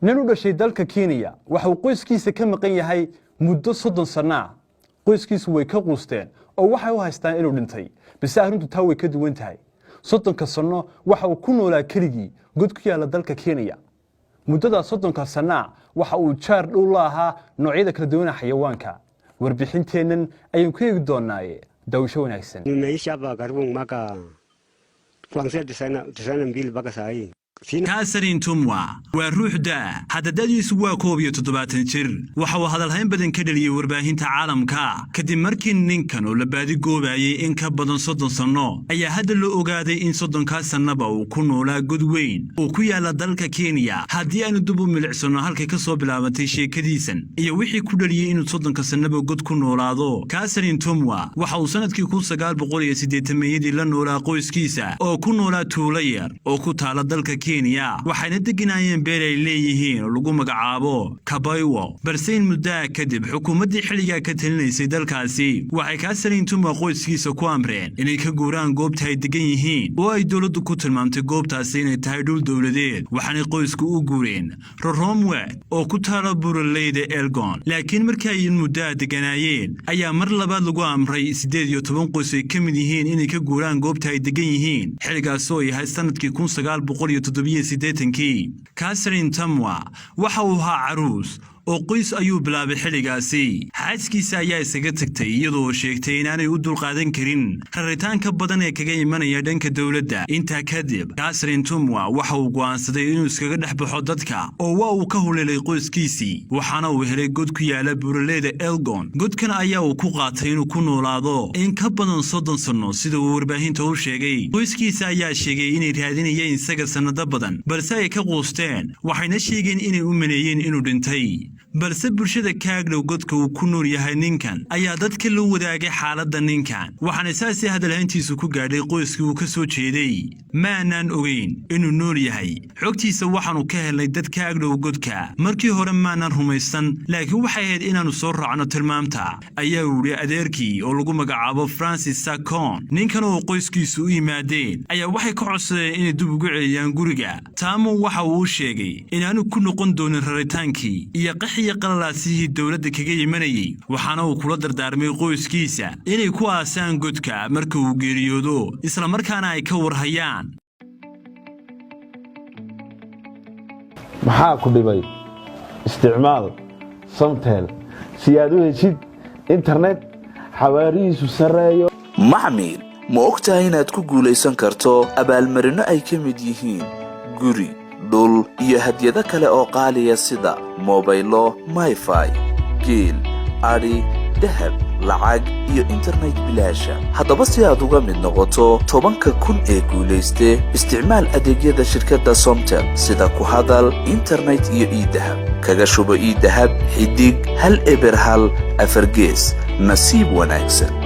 nin u dhashay dalka Kenya waxa uu qoyskiisa ka maqan yahay muddo 30 sano ah. Qoyskiisu way ka quusteen oo waxay u haystaan inuu dhintay balse arrintu taa way ka duwan tahay. 30 sano waxa uu ku noolaa keligii god ku yaala dalka Kenya. muddada 30 sano waxa uu jaar dhow lahaa noocyada kala duwan xayawaanka. warbixinteenan ayaan ku eegi doonaa dawsho wanaagsan. Nimeisha hapa karibu mwaka kuanzia 92 mpaka saa hii. Catherine Tumwa waa ruux daa hadadadiisu waa 17 jir waxa uu hadalhayn badan ka dhaliyay warbaahinta caalamka kadib markii ninkan oo la baadi goobayay in ka badan 30 sano ayaa hadda loo ogaaday in 30 sanaba uu ku noolaa god weyn oo ku yaala dalka Kenya. haddii aanu dib u milicsano halkay ka soo bilaabantay sheekadiisan iyo wixii ku dhaliyay inuu 30 sanaba god ku noolaado. Catherine Tumwa waxa uu sanadkii 1980 la noolaa qoyskiisa oo ku noolaa tuulo yar oo ku taala dalka waxayna deganayeen beer ay leeyihiin oo lagu magacaabo Kabaywo balse muddo kadib xukuumadii xilliga ka talinaysay dalkaasi waxay Catherine Tumwa qoyskiisa ku amreen inay ka guuraan goobta ay degan yihiin oo ay dawladdu ku tilmaamtay goobtaasi inay tahay dhul dawladeed. waxaanay qoysku u guureen Roromwe oo ku taala buraleyda Elgon laakiin markii ay muddo deganayeen ayaa mar labaad lagu amray 18 qoys ay ka mid yihiin inay ka guuraan goobta ay degan yihiin xilligaas oo yahay sanadkii 1900 Catherine Tumwa waxa uu ahaa caruus oo qoys ayuu bilaabay xilligaasi. xaaskiisa ayaa isaga tagtay iyadoo sheegtay inaanay u dulqaadan karin raritaanka badan ee kaga imanaya dhanka dawladda. intaa kadib Catherine Tumwa waxa uu go'aansaday inuu iskaga dhex baxo dadka oo waa uu ka huleelay qoyskiisii waxaana uu helay god ku yaala buraleyda Elgon. godkan ayaa uu ku qaatay inuu ku noolaado in ka badan 30 sano sida uu warbaahinta u sheegay. qoyskiisa ayaa sheegay inay raadinayeen isaga sanado badan balse ay ka quusteen waxayna sheegeen inay u maleeyeen inuu dhintay. balse bulshada kaagdhow godka uu ku nool yahay ninkan ayaa dadka la wadaagay xaaladda ninkan waxaana saasi hadalhayntiisu ku gaadhay qoyskii uu ka soo jeeday. maanan ogeyn inuu nool yahay. xogtiisa waxaanu ka helnay dad kaagdhow godka markii hore maanan rumaysan laakiin waxay ahayd inaanu soo raacno tilmaamta ayaa wuri adeerkii oo lagu magacaabo Francis Sakon. ninkan oo qoyskiisu u yimaadeen ayaa waxay ka codsadeen inay dib ugu celiyaan guriga. Taamo waxa uu sheegay inaanu ku noqon doonin raritaankii iyo qalalaasihii dawladda kaga imanayay waxaana uu kula dardaarmay qoyskiisa inay ku aasaan godka marka uu geeriyoodo isla markaana ay ka warhayaan. maxaa ku dhibay isticmaal Somtel si aad u heshid internet xawaarihiisu sareeyo. macmiil ma ogtahay inaad ku guulaysan karto abaalmarino ay ka mid yihiin guri dhul iyo hadiyado kale oo qaaliya sida mobaylo, Wi-Fi, geel, ari, dahab, lacag iyo internet bilaasha. haddaba si aad uga mid noqoto 10,000 ee guulayste isticmaal adeegyada shirkadda Somtel sida ku hadal, internet iyo e-dahab. kaga shubo e-dahab xidig 1 eber 1 4 gees. nasiib wanaagsan.